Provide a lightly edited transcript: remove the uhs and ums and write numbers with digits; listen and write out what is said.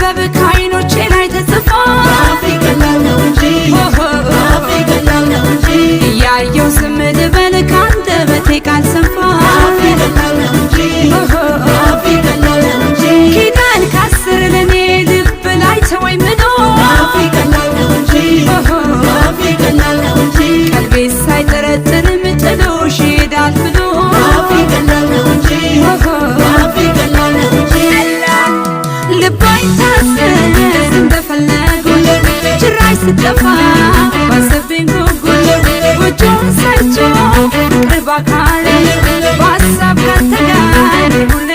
ጥበብ ከዓይኖቼ ላይ ተጽፎ አፌ ቀላል ነው እንጂ አፌ ቀላል ነው እንጂ እያየው ዝም ልበል ከአንደበቴ ቃል ሰንፎ አፌ ቀላል ነው እንጂ አፌ ቀላል ነው እንጂ ኪዳን ካስር ለኔ ልብ ላይ ተወኝ ምኖ አፌ ቀላል ነው እንጂ አፌ ቀላል ነው እንጂ ቀልቤ ሳይጠረጥርም ጥሎሽ ይሄዳል ብሎ አፌ ቀላል ነው እንጂ አፌ ቀላል ነው እንጂ ልባይ ታስር እንደፈለጉ ጭራሽ ስጠፋ ባሰብኝ ጉጉል ጎጆን ሰርቶ ቅርብ አካል በሀሳብ ካንተ ጋር ሁሌ